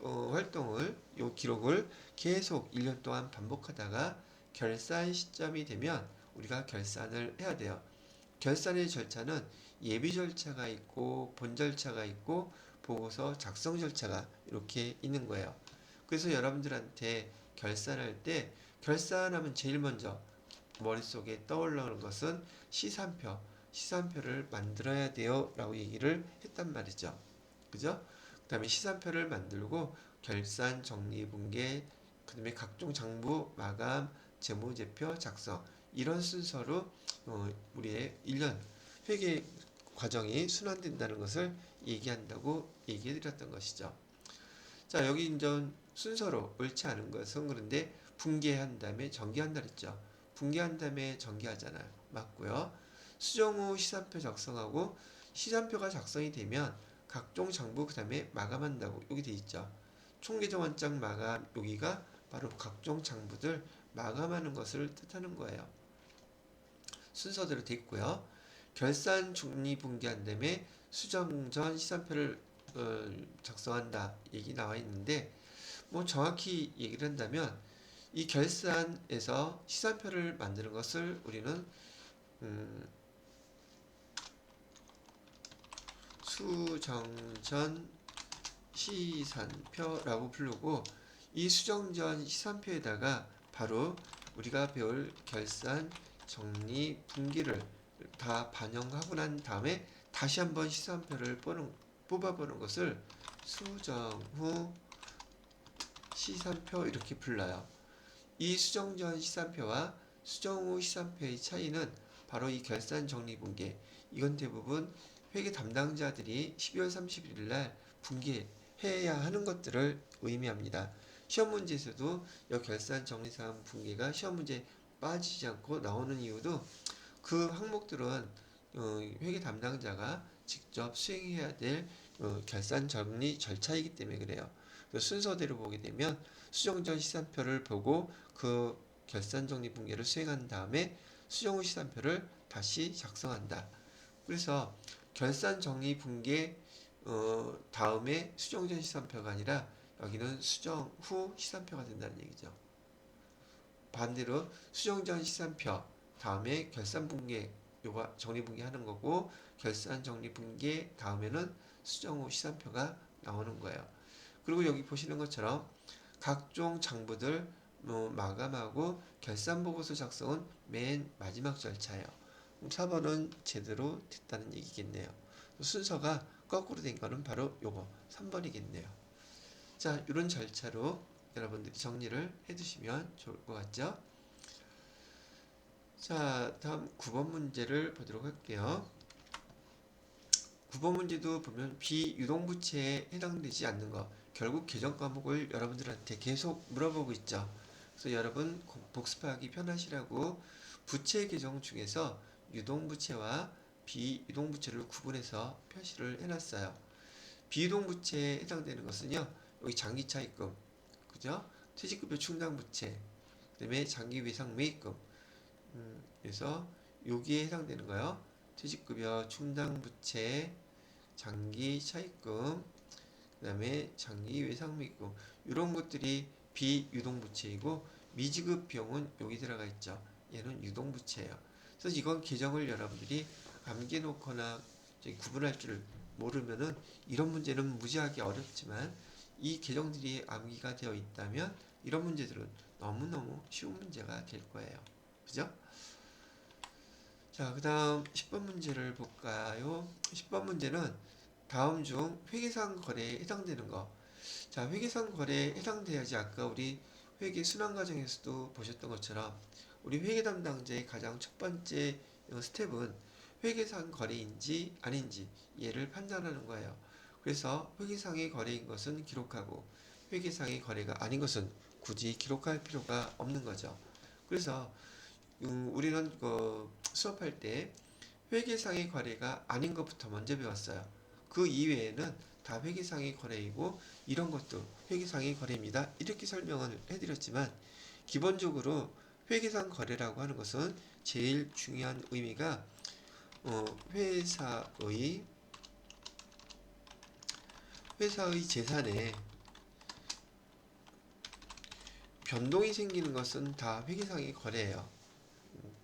활동을, 이 기록을 계속 1년 동안 반복하다가 결산 시점이 되면 우리가 결산을 해야 돼요. 결산의 절차는 예비 절차가 있고 본 절차가 있고 보고서 작성 절차가 이렇게 있는 거예요. 그래서 여러분들한테 결산할 때 결산하면 제일 먼저 머릿속에 떠올라오는 것은 시산표를 만들어야 돼요 라고 얘기를 했단 말이죠. 그죠? 그 다음에 시산표를 만들고 결산, 정리분계, 그 다음에 각종 장부, 마감, 재무제표 작성 이런 순서로 우리의 1년 회계 과정이 순환된다는 것을 얘기한다고 얘기해 드렸던 것이죠. 자, 여기 이제 순서로 옳지 않은 것은 그런데 분계한 다음에 정기한다 그랬죠. 분계한 다음에 정기하잖아요. 맞고요. 수정 후 시산표 작성하고 시산표가 작성이 되면 각종 장부 그 다음에 마감한다고 여기 돼 있죠. 총계정원장 마감 여기가 바로 각종 장부들 마감하는 것을 뜻하는 거예요. 순서대로 돼 있고요. 결산 중리분계한 다음에 수정 전 시산표를 작성한다 얘기 나와 있는데 뭐 정확히 얘기를 한다면 이 결산에서 시산표를 만드는 것을 우리는 수정전 시산표라고 부르고 이 수정전 시산표에다가 바로 우리가 배울 결산 정리 분기를 다 반영하고 난 다음에 다시 한번 시산표를 뽑아보는 것을 수정 후 시산표 이렇게 불러요. 이 수정 전 시산표와 수정 후 시산표의 차이는 바로 이 결산 정리 분계. 이건 대부분 회계 담당자들이 12월 31일 날 분계해야 하는 것들을 의미합니다. 시험 문제에서도 이 결산 정리사항 분계가 시험 문제에 빠지지 않고 나오는 이유도 그 항목들은 회계 담당자가 직접 수행해야 될 결산 정리 절차이기 때문에 그래요. 그 순서대로 보게 되면 수정 전 시산표를 보고 그 결산 정리 분계를 수행한 다음에 수정 후 시산표를 다시 작성한다. 그래서 결산 정리 분계 다음에 수정 전 시산표가 아니라 여기는 수정 후 시산표가 된다는 얘기죠. 반대로 수정 전 시산표 다음에 결산 분계 요가 정리 분계 하는 거고 결산 정리 분계 다음에는 수정 후 시산표가 나오는 거예요. 그리고 여기 보시는 것처럼 각종 장부들 마감하고 결산 보고서 작성은 맨 마지막 절차예요. 4번은 제대로 됐다는 얘기겠네요. 순서가 거꾸로 된 거는 바로 요거 3번이겠네요. 자, 이런 절차로 여러분들이 정리를 해두시면 좋을 것 같죠? 자, 다음 9번 문제를 보도록 할게요. 9번 문제도 보면 비유동부채에 해당되지 않는 것, 결국 계정 과목을 여러분들한테 계속 물어보고 있죠. 그래서 여러분 복습하기 편하시라고 부채 계정 중에서 유동부채와 비유동부채를 구분해서 표시를 해놨어요. 비유동부채에 해당되는 것은요, 여기 장기차입금, 그죠? 퇴직급여 충당부채, 그 다음에 장기외상 매입금, 그래서 여기에 해당되는 거요. 퇴직급여 충당부채, 장기차입금, 그 다음에 장기외상매입금 이런 것들이 비유동부채이고 미지급 비용은 여기 들어가 있죠. 얘는 유동부채예요. 그래서 이건 계정을 여러분들이 암기해 놓거나 구분할 줄 모르면은 이런 문제는 무지하게 어렵지만 이 계정들이 암기가 되어 있다면 이런 문제들은 너무너무 쉬운 문제가 될 거예요. 그죠? 자, 그 다음 10번 문제를 볼까요? 10번 문제는 다음 중 회계상 거래에 해당되는 거. 자, 회계상 거래에 해당돼야지 아까 우리 회계 순환 과정에서도 보셨던 것처럼 우리 회계 담당자의 가장 첫 번째 스텝은 회계상 거래인지 아닌지 얘를 판단하는 거예요. 그래서 회계상의 거래인 것은 기록하고 회계상의 거래가 아닌 것은 굳이 기록할 필요가 없는 거죠. 그래서 우리는 수업할 때 회계상의 거래가 아닌 것부터 먼저 배웠어요. 그 이외에는 다 회계상의 거래이고 이런 것도 회계상의 거래입니다. 이렇게 설명을 해드렸지만 기본적으로 회계상 거래라고 하는 것은 제일 중요한 의미가 회사의 재산에 변동이 생기는 것은 다 회계상의 거래예요.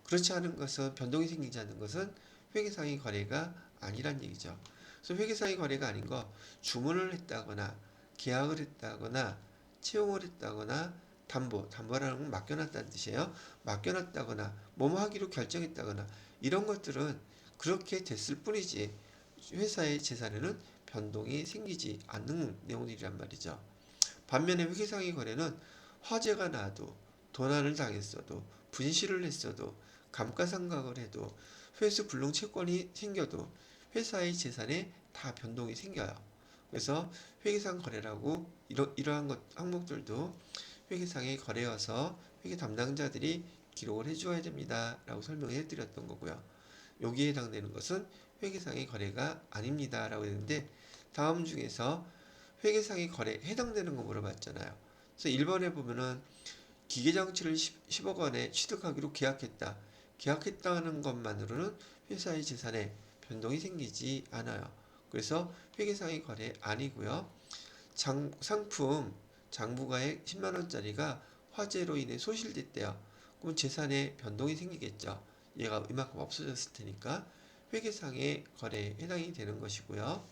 그렇지 않은 것은 변동이 생기지 않는 것은 회계상의 거래가 아니란 얘기죠. 그래서 회계상의 거래가 아닌 거 주문을 했다거나 계약을 했다거나 채용을 했다거나 담보라는 건 맡겨놨다는 뜻이에요. 맡겨놨다거나 뭐뭐 하기로 결정했다거나 이런 것들은 그렇게 됐을 뿐이지 회사의 재산에는 변동이 생기지 않는 내용들이란 말이죠. 반면에 회계상의 거래는 화재가 나도 도난을 당했어도 분실을 했어도 감가상각을 해도 회수 불능 채권이 생겨도 회사의 재산에 다 변동이 생겨요. 그래서 회계상 거래라고 이러한 항목들도 회계상의 거래여서 회계 담당자들이 기록을 해주어야 됩니다. 라고 설명해 드렸던 거고요. 여기에 해당되는 것은 회계상의 거래가 아닙니다. 라고 했는데 다음 중에서 회계상의 거래에 해당되는 거 물어봤잖아요. 그래서 1번에 보면은 기계장치를 10억 원에 취득하기로 계약했다. 계약했다는 것만으로는 회사의 재산에 변동이 생기지 않아요. 그래서 회계상의 거래 아니고요. 상품 장부가액 10만 원짜리가 화재로 인해 소실됐대요. 그럼 재산에 변동이 생기겠죠. 얘가 이만큼 없어졌을 테니까 회계상의 거래에 해당이 되는 것이고요.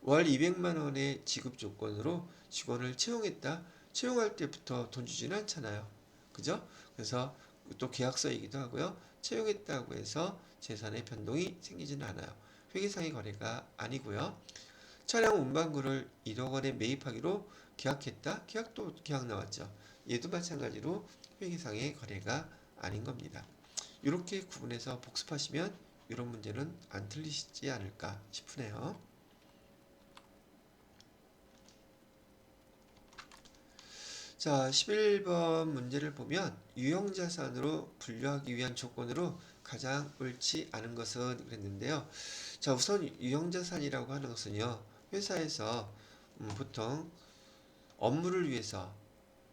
월 200만 원의 지급 조건으로 직원을 채용했다. 채용할 때부터 돈 주지는 않잖아요. 그죠? 그래서 또 계약서이기도 하고요. 채용했다고 해서 재산의 변동이 생기지는 않아요. 회계상의 거래가 아니고요. 차량 운반구를 1억 원에 매입하기로 계약했다. 계약도 계약 나왔죠. 얘도 마찬가지로 회계상의 거래가 아닌 겁니다. 이렇게 구분해서 복습하시면 이런 문제는 안 틀리시지 않을까 싶으네요. 자, 11번 문제를 보면 유형자산으로 분류하기 위한 조건으로 가장 옳지 않은 것은 그랬는데요. 자, 우선 유형자산이라고 하는 것은요. 회사에서 보통 업무를 위해서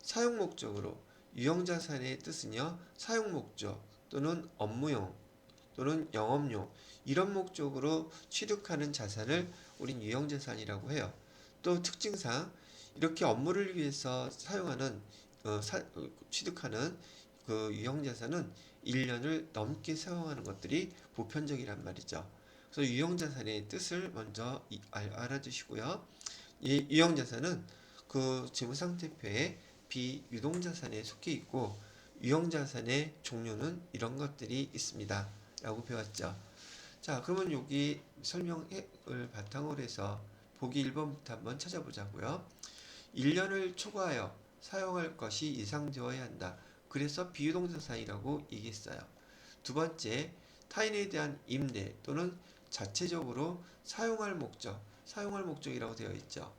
사용 목적으로 유형자산의 뜻은요. 사용 목적 또는 업무용 또는 영업용 이런 목적으로 취득하는 자산을 우린 유형자산이라고 해요. 또 특징상 이렇게 업무를 위해서 사용하는 취득하는 그 유형자산은 1년을 넘게 사용하는 것들이 보편적이란 말이죠. 그래서 유형자산의 뜻을 먼저 알아두시고요. 이 유형자산은 그 재무상태표에 비유동자산에 속해 있고 유형자산의 종류는 이런 것들이 있습니다. 라고 배웠죠. 자, 그러면 여기 설명을 바탕으로 해서 보기 1번부터 한번 찾아보자고요. 1년을 초과하여 사용할 것이 예상되어야 한다. 그래서 비유동자산이라고 얘기했어요. 두 번째, 타인에 대한 임대 또는 자체적으로 사용할 목적이라고 되어 있죠.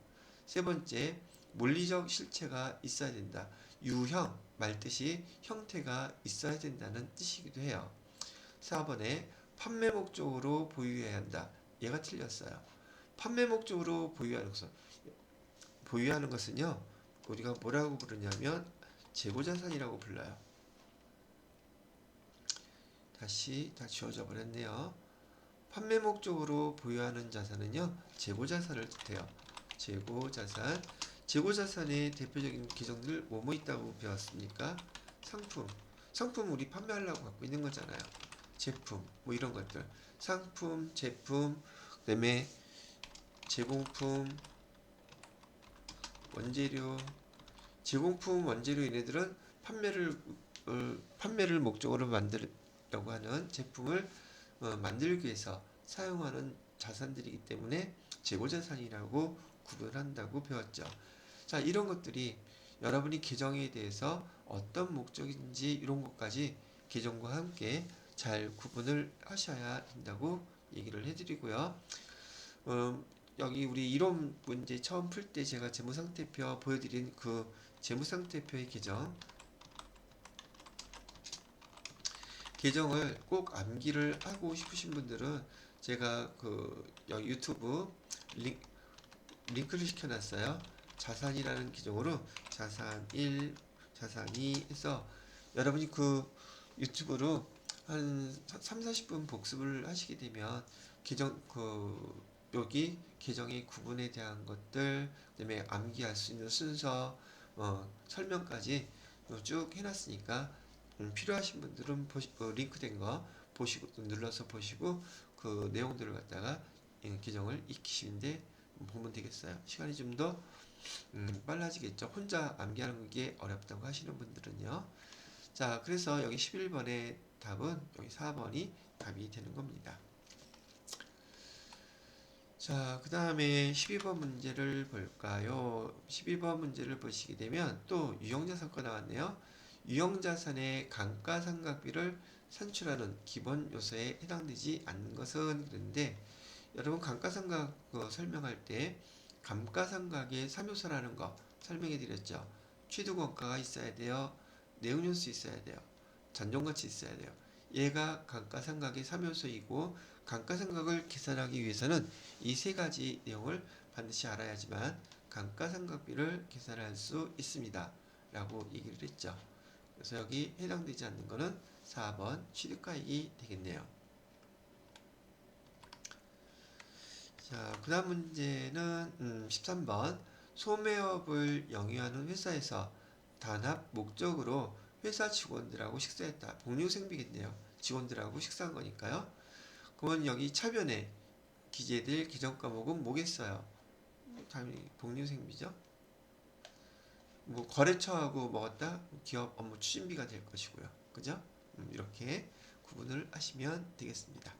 세 번째, 물리적 실체가 있어야 된다. 유형, 말뜻이 형태가 있어야 된다는 뜻이기도 해요. 4번에 판매 목적으로 보유해야 한다. 얘가 틀렸어요. 판매 목적으로 보유하는 것은요. 우리가 뭐라고 부르냐면 재고자산이라고 불러요. 다시 다 지워져 버렸네요. 판매 목적으로 보유하는 자산은요. 재고자산을 뜻해요. 재고자산. 재고자산의 대표적인 계정들 뭐뭐 있다고 배웠습니까? 상품 우리 판매하려고 갖고 있는 거잖아요. 제품 뭐 이런 것들. 상품, 제품, 그다음에 제공품 원재료, 제공품 원재료 얘네들은 판매를 목적으로 만들려고 하는 제품을 만들기 위해서 사용하는 자산들이기 때문에 재고자산이라고 구분한다고 배웠죠. 자, 이런 것들이 여러분이 계정에 대해서 어떤 목적인지 이런 것까지 계정과 함께 잘 구분을 하셔야 된다고 얘기를 해드리고요. 여기 우리 이론 문제 처음 풀 때 제가 재무상태표 보여드린 그 재무상태표의 계정을 꼭 암기를 하고 싶으신 분들은 제가 그 여기 유튜브 링크를 시켜놨어요. 자산이라는 계정으로 자산 1, 자산 2 해서 여러분이 그 유튜브로 한 3, 40분 복습을 하시게 되면 계정 여기 계정의 구분에 대한 것들, 그다음에 암기할 수 있는 순서, 설명까지 쭉 해놨으니까 필요하신 분들은 링크된 거 보시고 눌러서 보시고 그 내용들을 갖다가 계정을 익히시는데 보면 되겠어요. 시간이 좀 더 빨라지겠죠. 혼자 암기하는 게 어렵다고 하시는 분들은요. 자, 그래서 여기 11번의 답은 여기 4번이 답이 되는 겁니다. 자, 그 다음에 12번 문제를 볼까요? 12번 문제를 보시게 되면 또 유형자산과 나왔네요. 유형자산의 감가상각비를 산출하는 기본 요소에 해당되지 않는 것은 그런데 여러분 감가상각 설명할 때 감가상각의 3요소라는 거 설명해 드렸죠. 취득원가가 있어야 돼요. 내용연수 있어야 돼요. 잔존가치 있어야 돼요. 얘가 감가상각의 3요소이고 감가상각을 계산하기 위해서는 이 세 가지 내용을 반드시 알아야지만 감가상각비를 계산할 수 있습니다. 라고 얘기를 했죠. 그래서 여기 해당되지 않는 거는 4번 취득가액이 되겠네요. 자, 그 다음 문제는 13번 소매업을 영위하는 회사에서 단합 목적으로 회사 직원들하고 식사했다. 복리후생비겠네요. 직원들하고 식사한 거니까요. 그러면 여기 차변에 기재될 기정 과목은 뭐겠어요? 당연히 복리후생비죠. 뭐 거래처하고 먹었다? 기업 업무 추진비가 될 것이고요. 그죠? 이렇게 구분을 하시면 되겠습니다.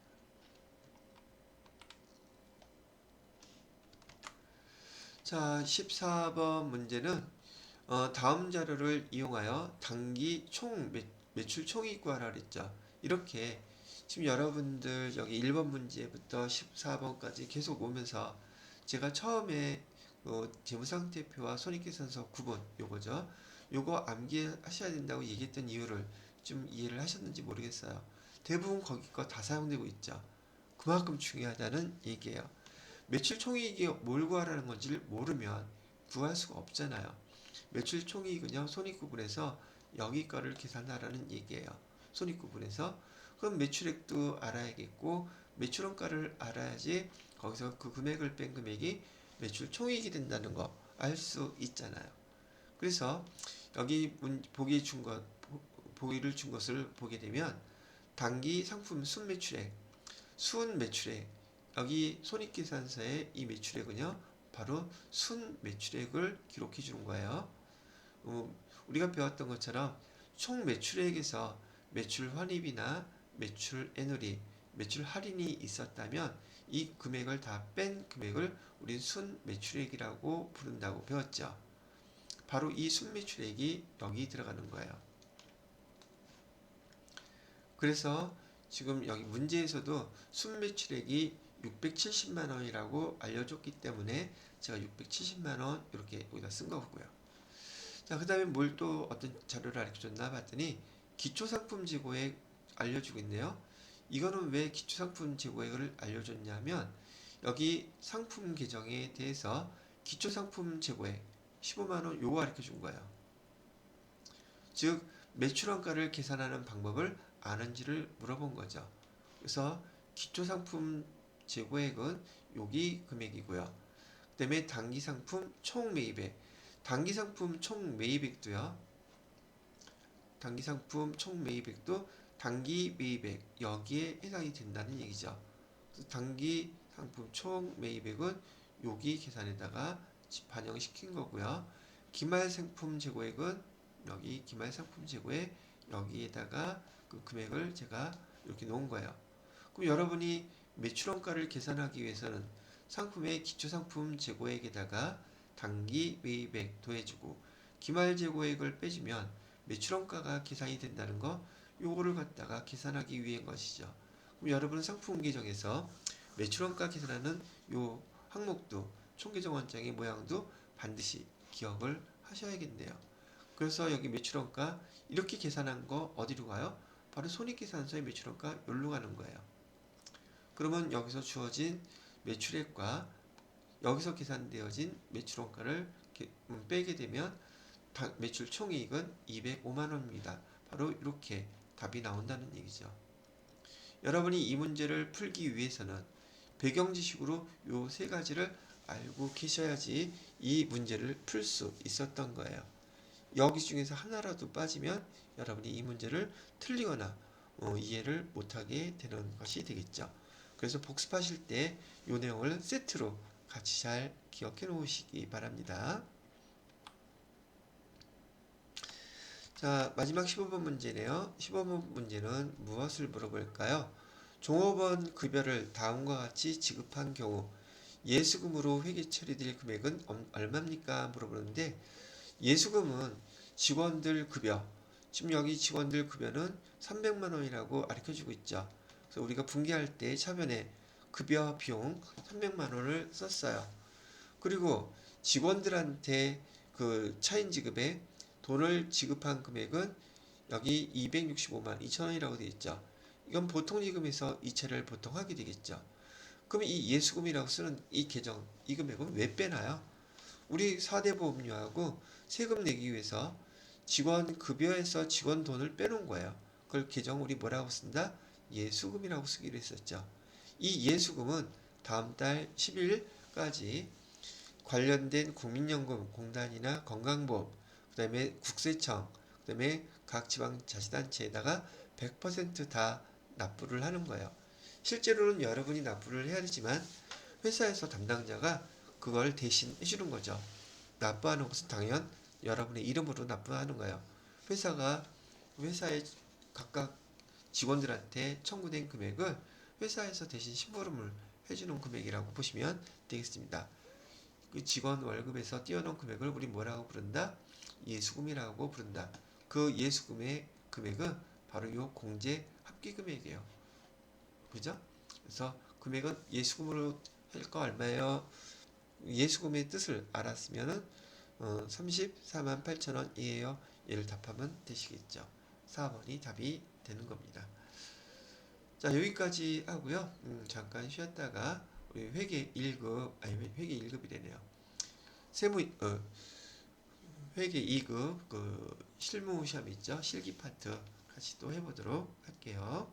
자, 14번 문제는 다음 자료를 이용하여 단기 총 매출 총익 구하라 그랬죠. 이렇게 지금 여러분들 여기 1번 문제부터 14번까지 계속 오면서 제가 처음에 재무상태표와 손익계산서 구분 요거죠. 요거 암기하셔야 된다고 얘기했던 이유를 좀 이해를 하셨는지 모르겠어요. 대부분 거기 거 다 사용되고 있죠. 그만큼 중요하다는 얘기예요. 매출 총이익이 뭘 구하라는 건지를 모르면 구할 수가 없잖아요. 매출 총이익은요, 손익구분에서 여기 거를 계산하라는 얘기예요. 손익구분에서. 그럼 매출액도 알아야겠고, 매출원가를 알아야지 거기서 그 금액을 뺀 금액이 매출 총이익이 된다는 거 알 수 있잖아요. 그래서 여기 보기를 준 것을 보게 되면 단기 상품 순매출액, 순매출액, 여기 손익계산서의 이 매출액은요, 바로 순매출액을 기록해 주는 거예요. 우리가 배웠던 것처럼 총 매출액에서 매출 환입이나 매출 애누리, 매출 할인이 있었다면 이 금액을 다 뺀 금액을 우린 순매출액이라고 부른다고 배웠죠. 바로 이 순매출액이 여기 들어가는 거예요. 그래서 지금 여기 문제에서도 순매출액이 670만 원이라고 알려줬기 때문에 제가 670만 원 이렇게 여기다 쓴 거고요. 자, 그 다음에 뭘 또 어떤 자료를 알려줬나 봤더니 기초상품 재고액 알려주고 있네요. 이거는 왜 기초상품 재고액을 알려줬냐면 여기 상품 계정에 대해서 기초상품 재고액 15만 원 요거 가르쳐 준 거예요. 즉 매출원가를 계산하는 방법을 아는지를 물어본 거죠. 그래서 기초상품 재고액은 여기 금액이고요. 그 다음에 단기상품 총매입액, 단기상품 총매입액도요. 단기상품 총매입액도 단기매입액 여기에 해당이 된다는 얘기죠. 그래서 단기상품 총매입액은 여기 계산에다가 반영시킨 거고요. 기말상품 재고액은 여기 기말상품 재고액 여기에다가 그 금액을 제가 이렇게 놓은 거예요. 그럼 여러분이 매출원가를 계산하기 위해서는 상품의 기초상품 재고액에다가 당기 매입액 더해주고 기말 재고액을 빼주면 매출원가가 계산이 된다는 거, 요거를 갖다가 계산하기 위한 것이죠. 그럼 여러분은 상품 계정에서 매출원가 계산하는 요 항목도 총계정 원장의 모양도 반드시 기억을 하셔야겠네요. 그래서 여기 매출원가 이렇게 계산한 거 어디로 가요? 바로 손익계산서의 매출원가 여기로 가는 거예요. 그러면 여기서 주어진 매출액과 여기서 계산되어진 매출원가를 빼게 되면 매출 총이익은 205만 원입니다. 바로 이렇게 답이 나온다는 얘기죠. 여러분이 이 문제를 풀기 위해서는 배경지식으로 요 세 가지를 알고 계셔야지 이 문제를 풀 수 있었던 거예요. 여기 중에서 하나라도 빠지면 여러분이 이 문제를 틀리거나 이해를 못하게 되는 것이 되겠죠. 그래서 복습하실 때 이 내용을 세트로 같이 잘 기억해 놓으시기 바랍니다. 자, 마지막 15번 문제네요. 15번 문제는 무엇을 물어볼까요? 종업원 급여를 다음과 같이 지급한 경우 예수금으로 회계 처리될 금액은 얼마입니까? 물어보는데, 예수금은 직원들 급여, 지금 여기 직원들 급여는 300만 원이라고 가르쳐주고 있죠. 그래서 우리가 분기할 때 차변에 급여 비용 300만 원을 썼어요. 그리고 직원들한테 그 차인 지급에 돈을 지급한 금액은 여기 265만 2천 원이라고 되어 있죠. 이건 보통 지급에서 이체를 보통 하게 되겠죠. 그럼 이 예수금이라고 쓰는 이 계정, 이 금액은 왜 빼나요? 우리 4대 보험료하고 세금 내기 위해서 직원 급여에서 직원 돈을 빼놓은 거예요. 그걸 계정 우리 뭐라고 쓴다? 예수금이라고 쓰기로 했었죠. 이 예수금은 다음 달 10일까지 관련된 국민연금 공단이나 건강보험, 그 다음에 국세청, 그 다음에 각 지방자치단체에다가 100% 다 납부를 하는 거예요. 실제로는 여러분이 납부를 해야 되지만 회사에서 담당자가 그걸 대신 해주는 거죠. 납부하는 것은 당연 여러분의 이름으로 납부하는 거예요. 회사의 각각 직원들한테 청구된 금액을 회사에서 대신 심부름을 해주는 금액이라고 보시면 되겠습니다. 그 직원 월급에서 떼어놓은 금액을 우리 뭐라고 부른다? 예수금이라고 부른다. 그 예수금의 금액은 바로 요 공제 합계금액이에요. 그죠? 그래서 금액은 예수금으로 할 거 얼마예요? 예수금의 뜻을 알았으면은 34만 8천 원이에요. 얘를 답하면 되시겠죠. 4번이 답이 되는 겁니다. 자, 여기까지 하고요. 잠깐 쉬었다가 우리 회계 1급, 회계 1급이래네요. 회계 2급 그 실무 시험 있죠? 실기 파트 같이 또 해보도록 할게요.